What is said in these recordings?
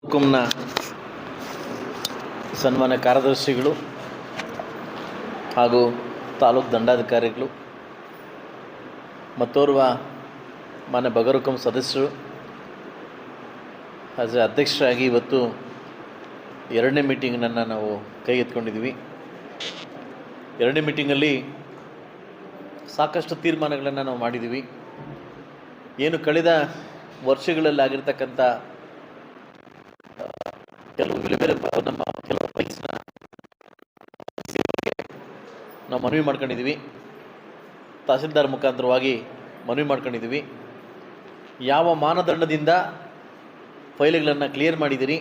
ಕುಂನ ಸನ್ಮಾನ್ಯ ಕಾರ್ಯದರ್ಶಿಗಳು ಹಾಗೂ ತಾಲೂಕು ದಂಡಾಧಿಕಾರಿಗಳು ಮತ್ತೋರ್ವ ಮಾನ್ಯ ಬಗರುಕುಂ ಸದಸ್ಯರು ಆಸ್ ಎ ಅಧ್ಯಕ್ಷರಾಗಿ ಇವತ್ತು ಎರಡನೇ ಮೀಟಿಂಗನ್ನು ನಾವು ಕೈಗೆತ್ತಿಕೊಂಡಿದ್ದೀವಿ. ಎರಡನೇ ಮೀಟಿಂಗಲ್ಲಿ ಸಾಕಷ್ಟು ತೀರ್ಮಾನಗಳನ್ನು ನಾವು ಮಾಡಿದ್ದೀವಿ. ಏನು ಕಳೆದ ವರ್ಷಗಳಲ್ಲಿ ಆಗಿರ್ತಕ್ಕಂಥ ಕೆಲವು ನಮ್ಮ ಕೆಲವು ಫೈಲ್ಸ್ನ ನಾವು ಮನವಿ ಮಾಡ್ಕೊಂಡಿದ್ದೀವಿ. ತಹಸೀಲ್ದಾರ್ ಮುಖಾಂತರವಾಗಿ ಮನವಿ ಮಾಡ್ಕೊಂಡಿದ್ದೀವಿ. ಯಾವ ಮಾನದಂಡದಿಂದ ಫೈಲ್ಗಳನ್ನು ಕ್ಲಿಯರ್ ಮಾಡಿದ್ದೀರಿ,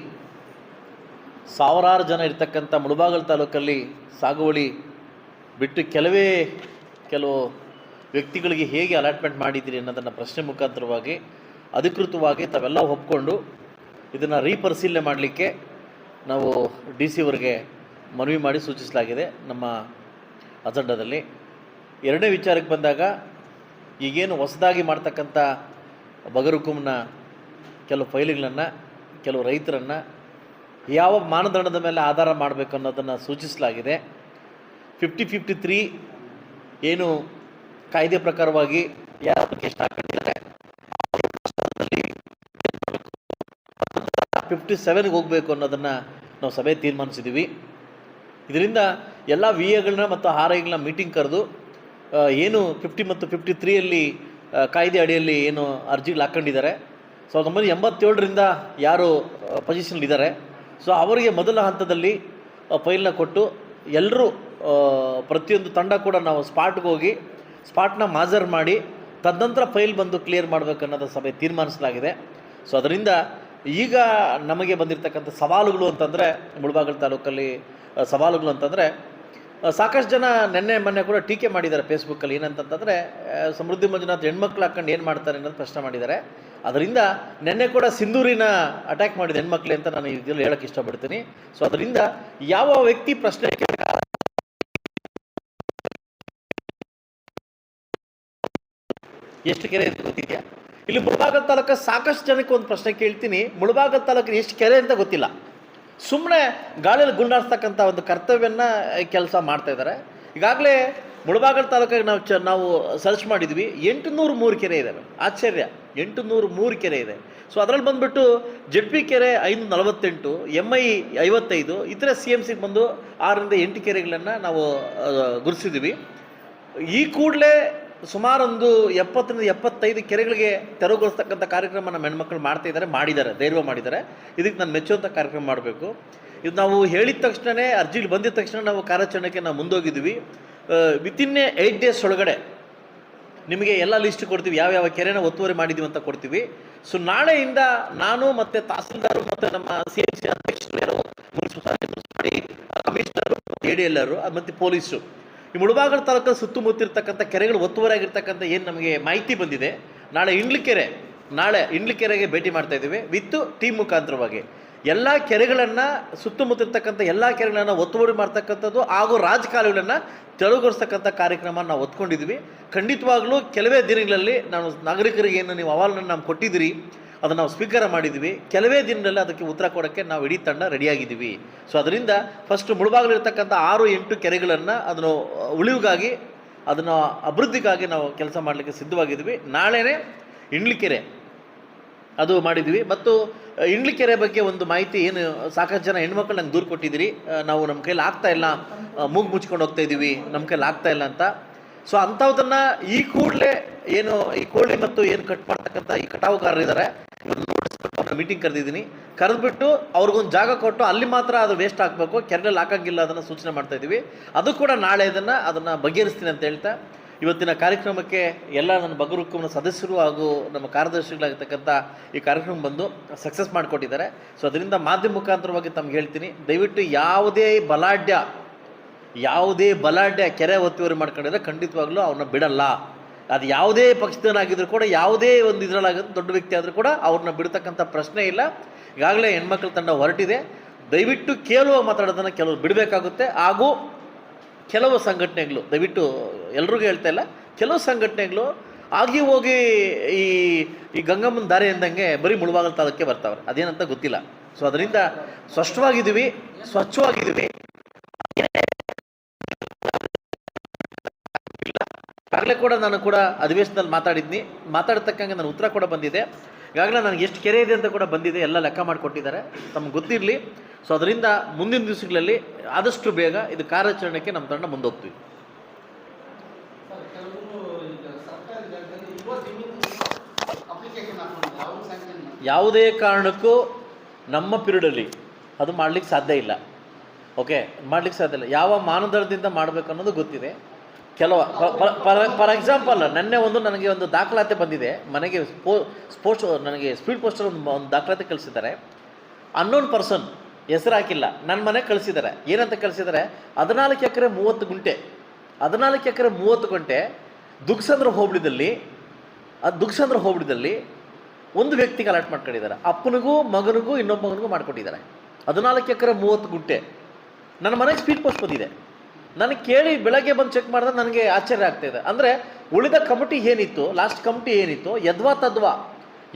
ಸಾವಿರಾರು ಜನ ಇರ್ತಕ್ಕಂಥ ಮುಳಬಾಗಿಲು ತಾಲೂಕಲ್ಲಿ ಸಾಗುವಳಿ ಬಿಟ್ಟು ಕೆಲವು ವ್ಯಕ್ತಿಗಳಿಗೆ ಹೇಗೆ ಅಲಾಟ್ಮೆಂಟ್ ಮಾಡಿದ್ದೀರಿ ಅನ್ನೋದನ್ನು ಪ್ರಶ್ನೆ ಮುಖಾಂತರವಾಗಿ ಅಧಿಕೃತವಾಗಿ ತಾವೆಲ್ಲ ಒಪ್ಕೊಂಡು ಇದನ್ನು ರೀಪರಿಶೀಲನೆ ಮಾಡಲಿಕ್ಕೆ ನಾವು DC ಅವರಿಗೆ ಮನವಿ ಮಾಡಿ ಸೂಚಿಸಲಾಗಿದೆ ನಮ್ಮ ಅಜೆಂಡಾದಲ್ಲಿ. ಎರಡನೇ ವಿಚಾರಕ್ಕೆ ಬಂದಾಗ ಈಗೇನು ಹೊಸದಾಗಿ ಮಾಡ್ತಕ್ಕಂಥ ಬಗರುಕುಂನ ಕೆಲವು ಫೈಲ್ಗಳನ್ನು ಕೆಲವು ರೈತರನ್ನು ಯಾವ ಮಾನದಂಡದ ಮೇಲೆ ಆಧಾರ ಮಾಡಬೇಕು ಅನ್ನೋದನ್ನು ಸೂಚಿಸಲಾಗಿದೆ. 50-53 ಏನು ಕಾಯ್ದೆ ಪ್ರಕಾರವಾಗಿ ಯಾರು ಅಪ್ಲಿಕೇಶನ್ ಹಾಕೊಂಡಿದ್ದಾರೆ 57ಗೆ ಹೋಗಬೇಕು ಅನ್ನೋದನ್ನು ನಾವು ಸಭೆ ತೀರ್ಮಾನಿಸಿದ್ದೀವಿ. ಇದರಿಂದ ಎಲ್ಲ VAಗಳನ್ನ ಮತ್ತು RIಗಳನ್ನ ಮೀಟಿಂಗ್ ಕರೆದು ಏನು 50 ಮತ್ತು 53ಯಲ್ಲಿ ಕಾಯ್ದೆ ಅಡಿಯಲ್ಲಿ ಏನು ಅರ್ಜಿಗಳು ಹಾಕ್ಕೊಂಡಿದ್ದಾರೆ 1987ರಿಂದ ಯಾರು ಪೊಸಿಷನ್ಲಿದ್ದಾರೆ ಸೊ ಅವರಿಗೆ ಮೊದಲ ಹಂತದಲ್ಲಿ ಫೈಲ್ನ ಕೊಟ್ಟು ಎಲ್ಲರೂ ಪ್ರತಿಯೊಂದು ತಂಡ ಕೂಡ ನಾವು ಸ್ಪಾಟ್ಗೆ ಹೋಗಿ ಸ್ಪಾಟ್ನ ಮಾಜರ್ ಮಾಡಿ ತದನಂತರ ಫೈಲ್ ಬಂದು ಕ್ಲಿಯರ್ ಮಾಡಬೇಕು ಅನ್ನೋದು ಸಭೆ ತೀರ್ಮಾನಿಸಲಾಗಿದೆ. ಸೊ ಅದರಿಂದ ಈಗ ನಮಗೆ ಬಂದಿರತಕ್ಕಂಥ ಸವಾಲುಗಳು ಅಂತಂದರೆ ಮುಳಬಾಗಿಲು ತಾಲೂಕಲ್ಲಿ ಸವಾಲುಗಳು ಅಂತಂದರೆ ಸಾಕಷ್ಟು ಜನ ಮೊನ್ನೆ ಕೂಡ ಟೀಕೆ ಮಾಡಿದ್ದಾರೆ ಫೇಸ್ಬುಕ್ಕಲ್ಲಿ. ಏನಂತಂದರೆ ಸಮೃದ್ಧಿ ಮಂಜುನಾಥ್ ಹೆಣ್ಮಕ್ಳು ಹಾಕೊಂಡು ಏನು ಮಾಡ್ತಾರೆ ಅನ್ನೋದು ಪ್ರಶ್ನೆ ಮಾಡಿದ್ದಾರೆ. ಅದರಿಂದ ನಿನ್ನೆ ಕೂಡ ಸಿಂಧೂರಿನ ಅಟ್ಯಾಕ್ ಮಾಡಿದ ಹೆಣ್ಮಕ್ಳು ಅಂತ ನಾನು ಇದರಲ್ಲಿ ಹೇಳೋಕ್ಕೆ ಇಷ್ಟಪಡ್ತೀನಿ. ಸೊ ಅದರಿಂದ ಯಾವ ವ್ಯಕ್ತಿ ಪ್ರಶ್ನೆ ಎಷ್ಟು ಕೆರೆ ಅಂತ ಗೊತ್ತಿದೆಯಾ? ಇಲ್ಲಿ ಮುಳಬಾಗಿಲು ತಾಲೂಕು ಸಾಕಷ್ಟು ಜನಕ್ಕೆ ಒಂದು ಪ್ರಶ್ನೆ ಕೇಳ್ತೀನಿ, ಮುಳಬಾಗಿಲು ತಾಲೂಕಿನ ಎಷ್ಟು ಕೆರೆ ಅಂತ ಗೊತ್ತಿಲ್ಲ. ಸುಮ್ಮನೆ ಗಾಳಿಯಲ್ಲಿ ಗುಂಡಾಡ್ಸ್ತಕ್ಕಂಥ ಒಂದು ಕರ್ತವ್ಯನ ಕೆಲಸ ಮಾಡ್ತಾ ಇದ್ದಾರೆ. ಈಗಾಗಲೇ ಮುಳಬಾಗಿಲು ತಾಲೂಕಿಗೆ ನಾವು ಸರ್ಚ್ ಮಾಡಿದ್ವಿ, 803 ಕೆರೆ ಇದ್ದಾವೆ. ಆಶ್ಚರ್ಯ, 803 ಕೆರೆ ಇದೆ. ಸೊ ಅದರಲ್ಲಿ ಬಂದುಬಿಟ್ಟು ZP ಕೆರೆ 548, MI 55, ಇತರೆ CMCಗೆ ಬಂದು 6ರಿಂದ 8 ಕೆರೆಗಳನ್ನು ನಾವು ಗುರುತಿಸಿದ್ವಿ. ಈ ಕೂಡಲೇ ಸುಮಾರೊಂದು 70ರಿಂದ 75 ಕೆರೆಗಳಿಗೆ ತೆರವುಗೊಳಿಸ್ತಕ್ಕಂಥ ಕಾರ್ಯಕ್ರಮ ನಮ್ಮ ಹೆಣ್ಮಕ್ಳು ಮಾಡಿದ್ದಾರೆ, ಧೈರ್ಯ ಮಾಡಿದ್ದಾರೆ. ಇದಕ್ಕೆ ನಾನು ಮೆಚ್ಚುವಂಥ ಕಾರ್ಯಕ್ರಮ ಮಾಡಬೇಕು. ಇದು ನಾವು ಹೇಳಿದ ತಕ್ಷಣವೇ ಅರ್ಜಿಲಿ ಬಂದಿದ ತಕ್ಷಣ ನಾವು ಕಾರ್ಯಾಚರಣೆಗೆ ನಾವು ಮುಂದೋಗಿದ್ವಿ. ವಿತಿನ್ 8 ಡೇಸ್ ಒಳಗಡೆ ನಿಮಗೆ ಎಲ್ಲ ಲಿಸ್ಟ್ ಕೊಡ್ತೀವಿ, ಯಾವ್ಯಾವ ಕೆರೆನ ಒತ್ತುವರಿ ಮಾಡಿದ್ದೀವಿ ಅಂತ ಕೊಡ್ತೀವಿ. ಸೊ ನಾಳೆಯಿಂದ ನಾನು ಮತ್ತು ತಹಸೀಲ್ದಾರು ಮತ್ತು ನಮ್ಮ CMC ಅಧ್ಯಕ್ಷರು, ಮುನ್ಸಿಪಾಲಿಟಿ ಕಮಿಷನರು, ADLರು ಮತ್ತು ಪೊಲೀಸರು ಈ ಮುಳಬಾಗಿಲು ತಾಲೂಕಲ್ಲಿ ಸುತ್ತಮುತ್ತಿರ್ತಕ್ಕಂಥ ಕೆರೆಗಳು ಒತ್ತುವರಿ ಆಗಿರ್ತಕ್ಕಂಥ ಏನು ನಮಗೆ ಮಾಹಿತಿ ಬಂದಿದೆ, ನಾಳೆ ಇಂಡ್ಲಿಕೆರೆಗೆ ಭೇಟಿ ಮಾಡ್ತಾ ಇದ್ದೀವಿ ವಿತ್ ಟೀಮ್ ಮುಖಾಂತರವಾಗಿ. ಎಲ್ಲ ಕೆರೆಗಳನ್ನು ಸುತ್ತಮುತ್ತಿರ್ತಕ್ಕಂಥ ಎಲ್ಲ ಕೆರೆಗಳನ್ನು ಒತ್ತುವರಿ ಮಾಡ್ತಕ್ಕಂಥದ್ದು ಹಾಗೂ ರಾಜಕಾಲುವೆಗಳನ್ನು ತೆರವುಗೊಳಿಸ್ತಕ್ಕಂಥ ಕಾರ್ಯಕ್ರಮ ನಾವು ಒತ್ಕೊಂಡಿದ್ವಿ. ಖಂಡಿತವಾಗ್ಲೂ ಕೆಲವೇ ದಿನಗಳಲ್ಲಿ ನಾವು ನಾಗರಿಕರಿಗೆ ಏನು ನೀವು ಅಹವಾಲನ್ನು ನಾವು ಕೊಟ್ಟಿದ್ದೀರಿ ಅದನ್ನು ನಾವು ಸ್ವೀಕಾರ ಮಾಡಿದ್ವಿ. ಕೆಲವೇ ದಿನದಲ್ಲಿ ಅದಕ್ಕೆ ಉತ್ತರ ಕೊಡೋಕ್ಕೆ ನಾವು ಇಡೀ ತಂಡ ರೆಡಿಯಾಗಿದ್ದೀವಿ. ಸೊ ಅದರಿಂದ ಫಸ್ಟ್ ಮುಳಬಾಗಿಲಿರ್ತಕ್ಕಂಥ 6-8 ಕೆರೆಗಳನ್ನು ಅದನ್ನು ಉಳಿವಿಗಾಗಿ ಅದನ್ನು ಅಭಿವೃದ್ಧಿಗಾಗಿ ನಾವು ಕೆಲಸ ಮಾಡಲಿಕ್ಕೆ ಸಿದ್ಧವಾಗಿದ್ವಿ. ನಾಳೆನೇ ಇಂಡ್ಲಿಕೆರೆ ಅದು ಮಾಡಿದ್ವಿ. ಮತ್ತು ಇಂಡ್ಲಿಕೆರೆ ಬಗ್ಗೆ ಒಂದು ಮಾಹಿತಿ ಏನು ಸಾಕಷ್ಟು ಜನ ಹೆಣ್ಮಕ್ಳು ನಂಗೆ ದೂರು ಕೊಟ್ಟಿದ್ದೀರಿ, ನಾವು ನಮ್ಮ ಕೈಲಿ ಆಗ್ತಾಯಿಲ್ಲ, ಮೂಗು ಮುಚ್ಕೊಂಡು ಹೋಗ್ತಾ ಇದ್ದೀವಿ, ನಮ್ಮ ಕೈಲಿ ಆಗ್ತಾಯಿಲ್ಲ ಅಂತ. ಸೊ ಅಂಥವುದನ್ನು ಈ ಕೂಡಲೇ ಏನು ಈ ಕೋಳಿ ಮತ್ತು ಏನು ಕಟ್ ಮಾಡ್ತಕ್ಕಂಥ ಈ ಕಟಾವುಗಾರರಿದ್ದಾರೆ ಇವ್ರನ್ನ ಮೀಟಿಂಗ್ ಕರೆದಿದ್ದೀನಿ. ಕರೆದ್ಬಿಟ್ಟು ಅವ್ರಿಗೊಂದು ಜಾಗ ಕೊಟ್ಟು ಅಲ್ಲಿ ಮಾತ್ರ ಅದು ವೇಸ್ಟ್ ಆಗಬೇಕು, ಕೆರೆಯಲ್ಲಿ ಹಾಕಂಗಿಲ್ಲ, ಅದನ್ನು ಸೂಚನೆ ಮಾಡ್ತಾಯಿದ್ದೀವಿ. ಅದು ಕೂಡ ನಾಳೆ ಅದನ್ನು ಬಗೆಹರಿಸ್ತೀನಿ ಅಂತ ಹೇಳ್ತಾ ಇವತ್ತಿನ ಕಾರ್ಯಕ್ರಮಕ್ಕೆ ಎಲ್ಲ ನನ್ನ ಬಗರುಕುಂನ ಸದಸ್ಯರು ಹಾಗೂ ನಮ್ಮ ಕಾರ್ಯದರ್ಶಿಗಳಾಗಿರ್ತಕ್ಕಂಥ ಈ ಕಾರ್ಯಕ್ರಮ ಬಂದು ಸಕ್ಸಸ್ ಮಾಡಿಕೊಟ್ಟಿದ್ದಾರೆ. ಸೊ ಅದರಿಂದ ಮಾಧ್ಯಮ ಮುಖಾಂತರವಾಗಿ ತಮ್ಗೆ ಹೇಳ್ತೀನಿ, ದಯವಿಟ್ಟು ಯಾವುದೇ ಬಲಾಢ್ಯ ಕೆರೆ ಒತ್ತುವರಿ ಮಾಡ್ಕೊಂಡಿದ್ರೆ ಖಂಡಿತವಾಗ್ಲೂ ಅವನ್ನ ಬಿಡಲ್ಲ. ಅದು ಯಾವುದೇ ಪಕ್ಷದವನಾಗಿದ್ರು ಕೂಡ, ಯಾವುದೇ ಒಂದು ಇದರಲ್ಲಾಗಿದ್ದು ದೊಡ್ಡ ವ್ಯಕ್ತಿ ಆದರೂ ಕೂಡ ಅವ್ರನ್ನ ಬಿಡ್ತಕ್ಕಂಥ ಪ್ರಶ್ನೆ ಇಲ್ಲ. ಈಗಾಗಲೇ ಹೆಣ್ಮಕ್ಳ ತಂಡ ಹೊರಟಿದೆ. ದಯವಿಟ್ಟು ಕೇಳುವ ಮಾತಾಡೋದನ್ನು ಕೆಲವರು ಬಿಡಬೇಕಾಗುತ್ತೆ. ಹಾಗೂ ಕೆಲವು ಸಂಘಟನೆಗಳು, ದಯವಿಟ್ಟು ಎಲ್ರಿಗೂ ಹೇಳ್ತಾ ಇಲ್ಲ, ಕೆಲವು ಸಂಘಟನೆಗಳು ಆಗಿ ಹೋಗಿ ಈ ಗಂಗಮ್ಮನ ದಾರಿ ಅಂದಂಗೆ ಬರೀ ಮುಳಬಾಗಿಲು ತಾಲೂಕಿಗೆ ಬರ್ತಾವ್ರೆ. ಅದೇನಂತ ಗೊತ್ತಿಲ್ಲ. ಸೊ ಅದರಿಂದ ಸ್ಪಷ್ಟವಾಗಿದ್ದೀವಿ, ಸ್ವಚ್ಛವಾಗಿದ್ದೀವಿ. ಆಗಲೇ ಕೂಡ ನಾನು ಕೂಡ ಅಧಿವೇಶನದಲ್ಲಿ ಮಾತಾಡತಕ್ಕಂಗೆ ನಾನು ಉತ್ತರ ಕೂಡ ಬಂದಿದೆ. ಈಗಾಗಲೇ ನನಗೆ ಎಷ್ಟು ಕೆರೆ ಇದೆ ಅಂತ ಕೂಡ ಬಂದಿದೆ, ಎಲ್ಲ ಲೆಕ್ಕ ಮಾಡಿಕೊಟ್ಟಿದ್ದಾರೆ, ತಮ್ಗೆ ಗೊತ್ತಿರಲಿ. ಸೊ ಅದರಿಂದ ಮುಂದಿನ ದಿವಸಗಳಲ್ಲಿ ಆದಷ್ಟು ಬೇಗ ಇದು ಕಾರ್ಯಾಚರಣೆಗೆ ನಮ್ಮ ತಂಡ ಮುಂದೋಗ್ತೀವಿ. ಯಾವುದೇ ಕಾರಣಕ್ಕೂ ನಮ್ಮ ಪಿರಿಯಡಲ್ಲಿ ಅದು ಮಾಡಲಿಕ್ಕೆ ಸಾಧ್ಯ ಇಲ್ಲ. ಓಕೆ, ಮಾಡಲಿಕ್ಕೆ ಸಾಧ್ಯ ಇಲ್ಲ. ಯಾವ ಮಾನದಂಡದಿಂದ ಮಾಡಬೇಕು ಅನ್ನೋದು ಗೊತ್ತಿದೆ. ಕೆಲವು ಫಾರ್ ಎಕ್ಸಾಂಪಲ್ ನೆನ್ನೆ ನನಗೆ ಒಂದು ದಾಖಲಾತಿ ಬಂದಿದೆ. ಮನೆಗೆ ನನಗೆ ಸ್ಪೀಡ್ ಪೋಸ್ಟರ್ ಒಂದು ದಾಖಲಾತಿ ಕಳಿಸಿದ್ದಾರೆ. ಅನ್ನೋನ್ ಪರ್ಸನ್, ಹೆಸರು ಹಾಕಿಲ್ಲ, ನನ್ನ ಮನೆಗೆ ಕಳಿಸಿದ್ದಾರೆ. ಏನಂತ ಕಳಿಸಿದ್ದಾರೆ? 14 ಎಕರೆ 30 ಗುಂಟೆ 14 ಎಕರೆ 30 ಗುಂಟೆ ದುಗ್ಸಂದ್ರ ಹೋಬಳಿದಲ್ಲಿ ಒಂದು ವ್ಯಕ್ತಿಗೆ ಅಲಾಟ್ ಮಾಡ್ಕೊಂಡಿದ್ದಾರೆ. ಅಪ್ಪನಿಗೂ ಮಗನಿಗೂ ಇನ್ನೊಬ್ಬ ಮಗನಿಗೂ ಮಾಡಿಕೊಟ್ಟಿದ್ದಾರೆ. 14 ಎಕರೆ 30 ಗುಂಟೆ ನನ್ನ ಮನೆಗೆ ಸ್ಪೀಡ್ ಪೋಸ್ಟ್ ಬಂದಿದೆ. ನನಗೆ ಕೇಳಿ ಬೆಳಗ್ಗೆ ಬಂದು ಚೆಕ್ ಮಾಡಿದ್ರೆ ನನಗೆ ಆಶ್ಚರ್ಯ ಆಗ್ತಾಯಿದೆ. ಅಂದರೆ ಉಳಿದ ಕಮಿಟಿ ಏನಿತ್ತು, ಲಾಸ್ಟ್ ಕಮಿಟಿ ಏನಿತ್ತು, ಯದ್ವಾ ತದ್ವಾ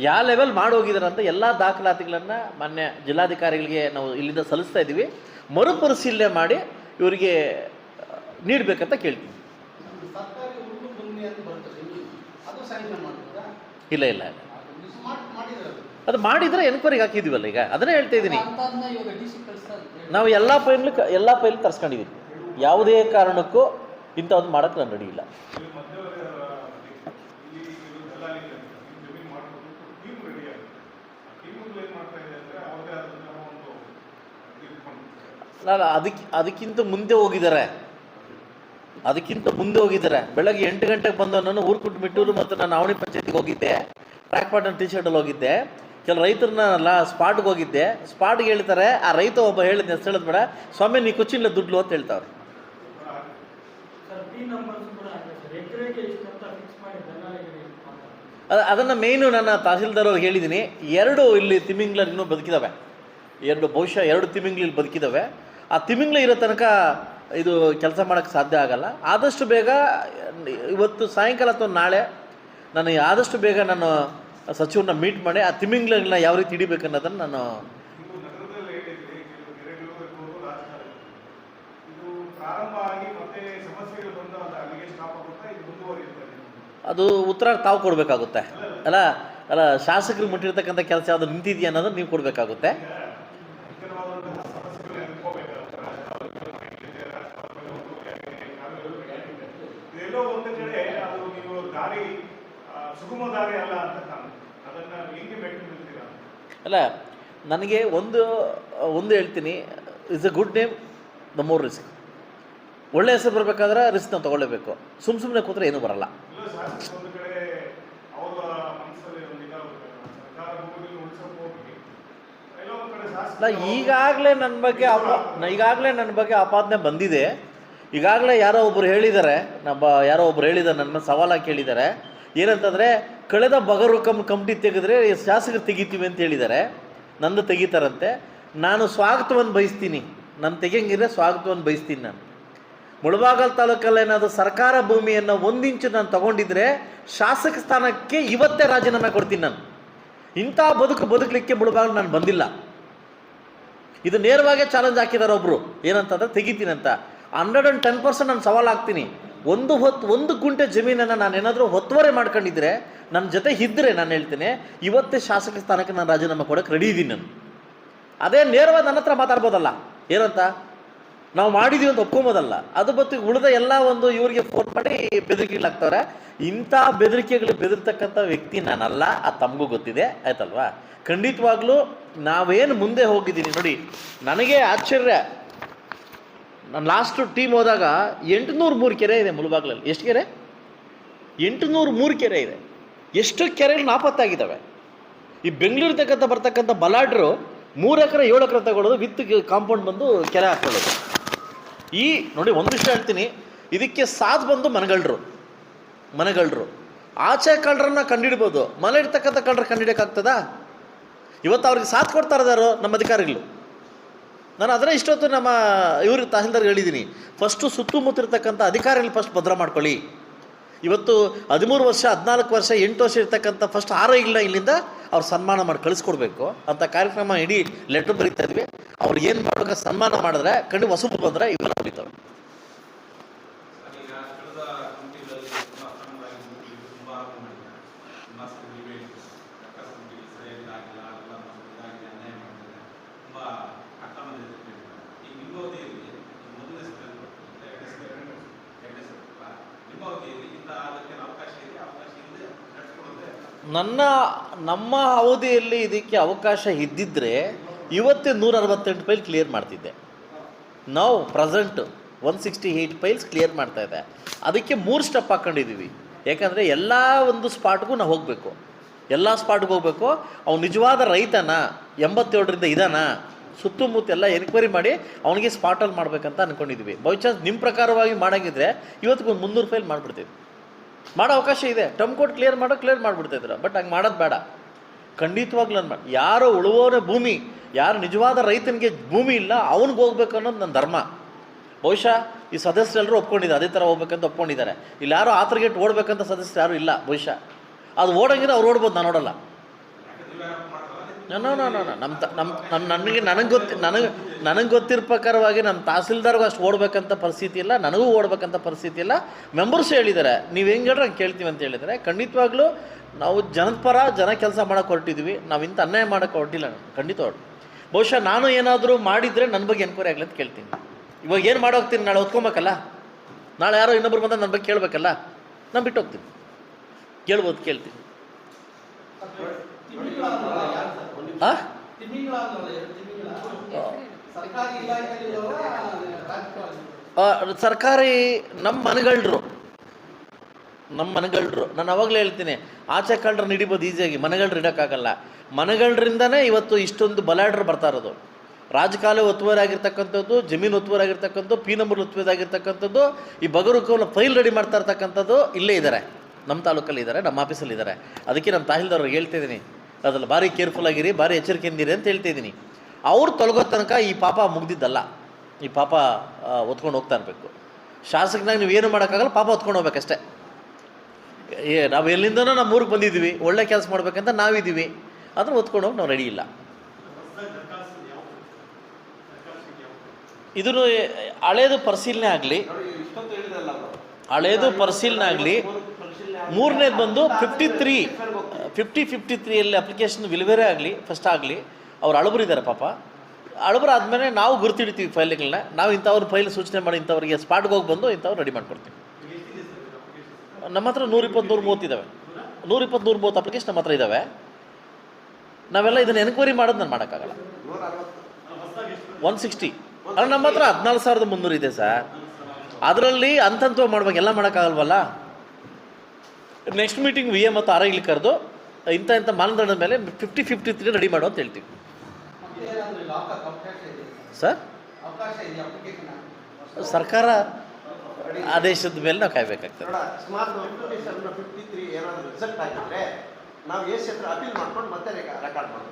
ಯಾವ ಲೆವೆಲ್ ಮಾಡಿ ಹೋಗಿದ್ದಾರೆ ಅಂತ ಎಲ್ಲ ದಾಖಲಾತಿಗಳನ್ನು ಮಾನ್ಯ ಜಿಲ್ಲಾಧಿಕಾರಿಗಳಿಗೆ ನಾವು ಇಲ್ಲಿಂದ ಸಲ್ಲಿಸ್ತಾ ಇದ್ದೀವಿ. ಮರುಪರಿಶೀಲನೆ ಮಾಡಿ ಇವರಿಗೆ ನೀಡಬೇಕಂತ ಕೇಳ್ತೀವಿ. ಇಲ್ಲ ಇಲ್ಲ ಇಲ್ಲ, ಅದು ಮಾಡಿದರೆ ಎನ್ಕ್ವೈರಿಗೆ ಹಾಕಿದ್ದೀವಲ್ಲ. ಈಗ ಅದನ್ನೇ ಹೇಳ್ತಾ ಇದ್ದೀನಿ. ನಾವು ಎಲ್ಲ ಫೈಲ್ ತರಿಸ್ಕೊಂಡಿದ್ದೀವಿ. ಯಾವುದೇ ಕಾರಣಕ್ಕೂ ಇಂಥದ್ದು ಮಾಡೋಕ್ಕೆ ನಾನು ರೆಡಿ ಇಲ್ಲ. ಅಲ್ಲ, ಅದಕ್ಕಿಂತ ಮುಂದೆ ಹೋಗಿದ್ದಾರೆ. ಬೆಳಗ್ಗೆ 8 ಗಂಟೆಗೆ ಬಂದು ನಾನು ಊರುಕುಂಟು ಮಿಟ್ಟೂರು ಮತ್ತು ನಾನು ಆವಣಿ ಪಂಚಾಯತಿಗೆ ಹೋಗಿದ್ದೆ. ಟ್ರ್ಯಾಕ್ ಪಾಟನ್ ಟಿ ಶರ್ಟಲ್ಲಿ ಹೋಗಿದ್ದೆ. ಕೆಲ ರೈತರನ್ನ ಸ್ಪಾಟ್ಗೆ ಹೋಗಿದ್ದೆ. ಸ್ಪಾಟ್ಗೆ ಹೇಳ್ತಾರೆ, ಆ ರೈತ ಒಬ್ಬ ಹೇಳಿದ ಹೆಸರು ಹೇಳೋದು ಬೇಡ, ಸ್ವಾಮಿ ನೀ ಕೊಚ್ಚಿಲ್ಲ ದುಡ್ಡು ಅಂತ ಹೇಳ್ತಾವ್ರೆ. ಅದನ್ನು ಮೇಯ್ನು ನನ್ನ ತಹಸೀಲ್ದಾರ್ ಅವ್ರಿಗೆ ಹೇಳಿದ್ದೀನಿ. 2 ಇಲ್ಲಿ ತಿಮಿಂಗ್ಲ ಇನ್ನೂ ಬದುಕಿದ್ದಾವೆ. ಬಹುಶಃ 2 ತಿಮಿಂಗ್ಲು ಇಲ್ಲಿ ಬದುಕಿದ್ದಾವೆ. ಆ ತಿಮಿಂಗ್ಲ ಇರೋ ತನಕ ಇದು ಕೆಲಸ ಮಾಡೋಕ್ಕೆ ಸಾಧ್ಯ ಆಗಲ್ಲ. ಆದಷ್ಟು ಬೇಗ ಇವತ್ತು ಸಾಯಂಕಾಲ ಅಥವಾ ನಾಳೆ ನಾನು ಆದಷ್ಟು ಬೇಗ ನಾನು ಸಚಿವರನ್ನ ಮೀಟ್ ಮಾಡಿ ಆ ತಿಮಿಂಗ್ಲಗಳನ್ನ ಯಾವ ರೀತಿ ಹಿಡಿಬೇಕು ಅನ್ನೋದನ್ನು ನಾನು ಅದು ಉತ್ತರ ತಾವು ಕೊಡಬೇಕಾಗುತ್ತೆ. ಅಲ್ಲ ಶಾಸಕರಿಗೆ ಮುಟ್ಟಿರ್ತಕ್ಕಂಥ ಕೆಲಸ ಯಾವುದು ನಿಂತಿದೆಯಾ ಅನ್ನೋದನ್ನು ನೀವು ಕೊಡಬೇಕಾಗುತ್ತೆ. ಅಲ್ಲ, ನನಗೆ ಒಂದು ಹೇಳ್ತೀನಿ, is A good name the more risk. ಒಳ್ಳೆ ಹೆಸರು ಬರಬೇಕಾದ್ರೆ ರಿಸ್ಕ್ ನಾವು ತೊಗೊಳ್ಳೇಬೇಕು. ಸುಮ್ಮನೆ ಕೂತ್ರೆ ಏನೂ ಬರಲ್ಲ. ಈಗಾಗಲೇ ನನ್ನ ಬಗ್ಗೆ ಆಪಾದನೆ ಬಂದಿದೆ. ಈಗಾಗಲೇ ಯಾರೋ ಒಬ್ಬರು ಹೇಳಿದ್ದಾರೆ, ನನ್ನ ಮೇಲೆ ಸವಾಲಾಗಿ ಕೇಳಿದ್ದಾರೆ. ಏನಂತಂದರೆ, ಕಳೆದ ಬಗರು ಕಮಿಟಿ ತೆಗೆದ್ರೆ ಶಾಸಕರು ತೆಗಿತೀವಿ ಅಂತ ಹೇಳಿದ್ದಾರೆ. ನಂದು ತೆಗಿತಾರಂತೆ. ನಾನು ಸ್ವಾಗತವನ್ನು ಬಯಸ್ತೀನಿ. ನಾನು ತೆಗಿಯಂಗಿದ್ರೆ ಸ್ವಾಗತವನ್ನು ಬಯಸ್ತೀನಿ. ನಾನು ಮುಳಬಾಗಲ್ ತಾಲೂಕಲ್ಲಿ ಏನಾದರೂ ಸರ್ಕಾರ ಭೂಮಿಯನ್ನು 1 ಇಂಚು ನಾನು ತೊಗೊಂಡಿದ್ರೆ ಶಾಸಕ ಸ್ಥಾನಕ್ಕೆ ಇವತ್ತೇ ರಾಜೀನಾಮೆ ಕೊಡ್ತೀನಿ. ನಾನು ಇಂಥ ಬದುಕಲಿಕ್ಕೆ ಮುಳಬಾಗಲ್ ನಾನು ಬಂದಿಲ್ಲ. ಇದು ನೇರವಾಗಿ ಚಾಲೆಂಜ್ ಹಾಕಿದ್ದಾರೆ ಒಬ್ಬರು. ಏನಂತಂದರೆ ತೆಗಿತೀನಂತ. 110% ನಾನು ಸವಾಲು ಹಾಕ್ತೀನಿ. ಒಂದು ಗುಂಟೆ ಜಮೀನನ್ನು ನಾನು ಏನಾದರೂ ಒತ್ತುವರಿ ಮಾಡ್ಕೊಂಡಿದ್ರೆ, ನನ್ನ ಜೊತೆ ಇದ್ದರೆ ನಾನು ಹೇಳ್ತೀನಿ, ಇವತ್ತೇ ಶಾಸಕ ಸ್ಥಾನಕ್ಕೆ ನಾನು ರಾಜೀನಾಮೆ ಕೊಡೋಕ್ಕೆ ರೆಡಿ ಇದ್ದೀನಿ ನಾನು. ಅದೇ ನೇರವಾಗಿ ನನ್ನ ಹತ್ರ ಮಾತಾಡ್ಬೋದಲ್ಲ. ಏನಂತ ನಾವು ಮಾಡಿದ್ದೀವಿ ಅಂತ ಒಪ್ಕೊಂಬೋದಲ್ಲ. ಅದು ಬತ್ತು ಉಳಿದ ಎಲ್ಲ ಇವರಿಗೆ ಫೋನ್ ಮಾಡಿ ಬೆದರಿಕೆಗಳಾಗ್ತವ್ರೆ. ಇಂಥ ಬೆದರ್ತಕ್ಕಂಥ ವ್ಯಕ್ತಿ ನಾನಲ್ಲ. ಅದು ತಮಗೂ ಗೊತ್ತಿದೆ, ಆಯ್ತಲ್ವಾ? ಖಂಡಿತವಾಗ್ಲೂ ನಾವೇನು ಮುಂದೆ ಹೋಗಿದ್ದೀನಿ ನೋಡಿ, ನನಗೆ ಆಶ್ಚರ್ಯ. ನಾನು ಲಾಸ್ಟ್ ಟೀಮ್ ಹೋದಾಗ 803 ಕೆರೆ ಇದೆ ಮುಳಬಾಗ್ಲಲ್ಲಿ. ಎಷ್ಟು ಕೆರೆ? 803 ಕೆರೆ ಇದೆ. ಎಷ್ಟು ಕೆರೆಗಳು ನಾಪತ್ತಾಗಿದ್ದಾವೆ. ಈ ಬೆಂಗಳೂರು ಬರ್ತಕ್ಕಂಥ ಬಲಾಢ್ರು 3 ಎಕರೆ 7 ಎಕರೆ ತಗೊಳ್ಳೋದು, ವಿತ್ ಕಾಂಪೌಂಡ್ ಬಂದು ಕೆರೆ ಹಾಕ್ಕೊಳ್ಳೋದು. ನೋಡಿ, ಒಂದು ವಿಷಯ ಹೇಳ್ತೀನಿ, ಇದಕ್ಕೆ ಸಾಥ್ ಬಂದು ಮನೆಗಳ್ರು. ಆಚೆ ಕಳ್ಳರನ್ನ ಕಂಡಿಡ್ಬೋದು, ಮನೆ ಇರ್ತಕ್ಕಂಥ ಕಳ್ಳರು ಕಂಡಿಡಿಯೋಕ್ಕಾಗ್ತದಾ? ಇವತ್ತು ಅವ್ರಿಗೆ ಸಾಥ್ ಕೊಡ್ತಾ ಇದ್ದಾರೋ ನಮ್ಮ ಅಧಿಕಾರಿಗಳು. ನಾನು ಅದನ್ನೇ ಇಷ್ಟೊತ್ತು ನಮ್ಮ ತಹಸೀಲ್ದಾರ್ಗೆ ಹೇಳಿದ್ದೀನಿ, ಫಸ್ಟು ಸುತ್ತಮುತ್ತ ಇರ್ತಕ್ಕಂಥ ಅಧಿಕಾರಿಗಳು ಫಸ್ಟ್ ಭದ್ರ ಮಾಡ್ಕೊಳ್ಳಿ. ಇವತ್ತು 13 ವರ್ಷ 14 ವರ್ಷ 8 ವರ್ಷ ಇರ್ತಕ್ಕಂಥ ಫಸ್ಟ್ 6 ಇಲ್ಲಿಂದ ಅವ್ರು ಸನ್ಮಾನ ಮಾಡಿ ಕಳಿಸ್ಕೊಡ್ಬೇಕು ಅಂತ ಕಾರ್ಯಕ್ರಮ ಇಡೀ ಲೆಟ್ರ್ ಬರೀತಾ ಇದ್ವಿ. ಅವ್ರು ಏನು ಮಾಡಬೇಕು ಸನ್ಮಾನ ಮಾಡಿದ್ರೆ ಕಣ್ಣು ಹೊಸಬು ಬಂದರೆ ಇವೆಲ್ಲ ಹೊಡಿತವೆ. ನಮ್ಮ ಅವಧಿಯಲ್ಲಿ ಇದಕ್ಕೆ ಅವಕಾಶ ಇದ್ದಿದ್ದರೆ ಇವತ್ತೇ 168 ಫೈಲ್ ಕ್ಲಿಯರ್ ಮಾಡ್ತಿದ್ದೆ. ನಾವು ಪ್ರೆಸೆಂಟ್ 168 ಫೈಲ್ಸ್ ಕ್ಲಿಯರ್ ಮಾಡ್ತಾ ಇದೆ. ಅದಕ್ಕೆ 3 ಸ್ಟೆಪ್ ಹಾಕ್ಕೊಂಡಿದ್ದೀವಿ. ಯಾಕಂದರೆ ಎಲ್ಲ ಒಂದು ಸ್ಪಾಟ್ಗೂ ನಾವು ಹೋಗಬೇಕು, ಎಲ್ಲ ಸ್ಪಾಟ್ಗೆ ಹೋಗಬೇಕು. ಅವ್ನು ನಿಜವಾದ ರೈತನ 87ರಿಂದ ಇದಾನ ಸುತ್ತಮುತ್ತ ಎಲ್ಲ ಎನ್ಕ್ವೈರಿ ಮಾಡಿ ಅವನಿಗೆ ಸ್ಪಾಟಲ್ಲಿ ಮಾಡ್ಬೇಕಂತ ಅಂದ್ಕೊಂಡಿದ್ವಿ. ಬೈ ಚಾನ್ಸ್ ನಿಮ್ಮ ಪ್ರಕಾರವಾಗಿ ಮಾಡೋಂಗಿದ್ರೆ ಇವತ್ತಿಗೊಂದು 300 ಫೈಲ್ ಮಾಡಿಬಿಡ್ತೀವಿ. ಮಾಡೋ ಅವಕಾಶ ಇದೆ. ಟರ್ಮ್ ಕೋಡ್ ಕ್ಲಿಯರ್ ಮಾಡಿಬಿಡ್ತಾಯಿದ್ರು. ಬಟ್ ಹಂಗೆ ಮಾಡೋದು ಬೇಡ. ಖಂಡಿತವಾಗ್ಲೂ ನಾನು ಮಾಡಿ ಯಾರೋ ಉಳುವೋರ ಭೂಮಿ, ಯಾರು ನಿಜವಾದ ರೈತನಿಗೆ ಭೂಮಿ ಇಲ್ಲ ಅವ್ನಿಗೆ ಹೋಗ್ಬೇಕು ಅನ್ನೋದು ನನ್ನ ಧರ್ಮ. ಬಹುಶಃ ಈ ಸದಸ್ಯರೆಲ್ಲರೂ ಒಪ್ಕೊಂಡಿದ್ದಾರೆ, ಅದೇ ಥರ ಹೋಗ್ಬೇಕಂತ ಒಪ್ಕೊಂಡಿದ್ದಾರೆ. ಇಲ್ಲಿ ಯಾರೋ ಆತರ್ಗೇಟ್ ಓಡಬೇಕಂತ ಸದಸ್ಯರು ಯಾರೂ ಇಲ್ಲ. ಬಹುಶಃ ಅದು ಓಡಂಗಿದ್ರೆ ಅವ್ರು ಓಡ್ಬೋದು, ನಾನು ನೋಡೋಲ್ಲ. ನನಗೆ ಗೊತ್ತಿರೋ ಪ್ರಕಾರವಾಗಿ ನಮ್ಮ ತಹಸೀಲ್ದಾರ್ಗೂ ಅಷ್ಟು ಓಡಬೇಕಂತ ಪರಿಸ್ಥಿತಿ ಇಲ್ಲ, ನನಗೂ ಓಡಬೇಕಂತ ಪರಿಸ್ಥಿತಿ ಇಲ್ಲ. ಮೆಂಬರ್ಸ್ ಹೇಳಿದ್ದಾರೆ, ನೀವು ಹೆಂಗೆ ಹೇಳ್ರೆ ಹಂಗೆ ಕೇಳ್ತೀವಿ ಅಂತ ಹೇಳಿದರೆ ಖಂಡಿತವಾಗ್ಲೂ ನಾವು ಜನದ ಪರ ಜನ ಕೆಲಸ ಮಾಡೋಕ್ಕೆ ಹೊರಟಿದ್ವಿ. ನಾವು ಇಂಥ ಅನ್ಯಾಯ ಮಾಡೋಕ್ಕೆ ಹೊರಟಿಲ್ಲ. ಖಂಡಿತ ಬಹುಶಃ ನಾನು ಏನಾದರೂ ಮಾಡಿದರೆ ನನ್ನ ಬಗ್ಗೆ ಎನ್ಕ್ವೈರಿ ಆಗಲಿ ಅಂತ ಕೇಳ್ತೀನಿ. ಇವಾಗ ಏನು ಮಾಡೋಗ್ತೀನಿ, ನಾಳೆ ಹೊತ್ಕೊಬೇಕಲ್ಲ, ನಾಳೆ ಯಾರೋ ಇನ್ನೊಬ್ರು ಬಂದ ನನ್ನ ಬಗ್ಗೆ ಕೇಳಬೇಕಲ್ಲ, ನಾನು ಬಿಟ್ಟು ಹೋಗ್ತೀನಿ. ಕೇಳ್ಬೋದು, ಕೇಳ್ತೀನಿ. ಸರ್ಕಾರಿ ನಮ್ಮ ಮನೆಗಳ್ರು ನಾನು ಅವಾಗಲೇ ಹೇಳ್ತೀನಿ, ಆಚೆ ಕಳ್ಳರನ್ನ ಹಿಡಿಬೋದು ಈಸಿಯಾಗಿ, ಮನೆಗಳ್ರು ಹಿಡೋಕ್ಕಾಗಲ್ಲ. ಮನೆಗಳ್ರಿಂದನೇ ಇವತ್ತು ಇಷ್ಟೊಂದು ಬಲಾಢ್ರು ಬರ್ತಾ ಇರೋದು. ರಾಜಕಾಲ ಒತ್ತುವರಿ ಆಗಿರ್ತಕ್ಕಂಥದ್ದು, ಜಮೀನು ಒತ್ತುವರಿ ಆಗಿರ್ತಕ್ಕಂಥದ್ದು, ಪಿ ನಂಬರ್ ಒತ್ತುವರಿ ಆಗಿರ್ತಕ್ಕಂಥದ್ದು, ಈ ಬಗರುಕವನ್ನ ಫೈಲ್ ರೆಡಿ ಮಾಡ್ತಾ ಇರ್ತಕ್ಕಂಥದ್ದು ಇಲ್ಲೇ ಇದ್ದಾರೆ, ನಮ್ಮ ತಾಲೂಕಲ್ಲಿ ಇದ್ದಾರೆ, ನಮ್ಮ ಆಫೀಸಲ್ಲಿ ಇದ್ದಾರೆ. ಅದಕ್ಕೆ ನಮ್ಮ ತಹಸೀಲ್ದಾರ್ರಿಗೆ ಹೇಳ್ತಿದ್ದೀನಿ, ಅದ್ರಲ್ಲಿ ಭಾರಿ ಕೇರ್ಫುಲ್ ಆಗಿರಿ, ಭಾರಿ ಎಚ್ಚರಿಕೆಯಿಂದಿರಿ ಅಂತ ಹೇಳ್ತಿದ್ದೀನಿ. ಅವ್ರು ತೊಲಗೋ ತನಕ ಈ ಪಾಪ ಮುಗ್ದಿದ್ದಲ್ಲ, ಈ ಪಾಪ ಹೊತ್ಕೊಂಡು ಹೋಗ್ತಾ ಇರಬೇಕು. ಶಾಸಕನಾಗ ನೀವು ಏನು ಮಾಡೋಕ್ಕಾಗಲ್ಲ, ಪಾಪ ಹೊತ್ಕೊಂಡು ಹೋಗ್ಬೇಕಷ್ಟೇ. ನಾವು ಎಲ್ಲಿಂದನೋ ನಮ್ಮ ಊರಿಗೆ ಬಂದಿದ್ದೀವಿ, ಒಳ್ಳೆ ಕೆಲಸ ಮಾಡ್ಬೇಕಂತ ನಾವಿದ್ದೀವಿ, ಅದನ್ನು ಹೊತ್ಕೊಂಡು ಹೋಗಿ ನಾವು ರೆಡಿ ಇಲ್ಲ. ಇದನ್ನು ಹಳೇದು ಪರಿಶೀಲನೆ ಆಗಲಿ, ಮೂರನೇದು ಬಂದು 53 ಅಪ್ಲಿಕೇಶನ್ ವಿಲೇವಾರಿ ಆಗಲಿ, ಫಸ್ಟ್ ಆಗಲಿ. ಅವ್ರು ಅಳಬರಿದ್ದಾರೆ ಪಾಪ. ಅಳಬರಾದ್ಮೇಲೆ ನಾವು ಗುರುತಿಡ್ತೀವಿ ಫೈಲ್ಗಳನ್ನ. ನಾವು ಇಂಥವ್ರ ಫೈಲ್ ಸೂಚನೆ ಮಾಡಿ ಇಂಥವ್ರಿಗೆ ಸ್ಪಾಟ್ಗೆ ಹೋಗಿ ಬಂದು ಇಂಥವ್ರು ರೆಡಿ ಮಾಡ್ಕೊಡ್ತೀವಿ. ನಮ್ಮ ಹತ್ರ 120-130 ಇದ್ದಾವೆ. 120-130 ಅಪ್ಲಿಕೇಶನ್ ನಮ್ಮ ಹತ್ರ ಇದ್ದಾವೆ. ನಾವೆಲ್ಲ ಇದನ್ನು ಎನ್ಕ್ವೈರಿ ಮಾಡೋದು ನಾನು ಮಾಡೋಕ್ಕಾಗಲ್ಲ. 160 ಅಲ್ಲ, ನಮ್ಮ ಹತ್ರ 14,300 ಇದೆ ಸರ್. ಅದರಲ್ಲಿ ಹಂತಂತವಾಗಿ ಮಾಡ್ಬೇಕು, ಎಲ್ಲ ಮಾಡೋಕ್ಕಾಗಲ್ವಲ್ಲ. ನೆಕ್ಸ್ಟ್ ಮೀಟಿಂಗ್ ವಿ ಎ ಮತ್ತು ಆರ್ ಐ ಕರೆದು ಇಂಥ ಮಾನದಂಡದ ಮೇಲೆ 53 ರೆಡಿ ಮಾಡು ಅಂತ ಹೇಳ್ತೀವಿ ಸರ್. ಸರ್ಕಾರ ಆದೇಶದ ಮೇಲೆ ನಾವು ಕಾಯ್ಬೇಕಾಗ್ತದೆ. ನಾವು ಎಷ್ಟು ಅಪೀಲ್ ಮಾಡ್ಕೊಂಡು ಮತ್ತೆ ರೆಕಾರ್ಡ್ ಮಾಡೋದು.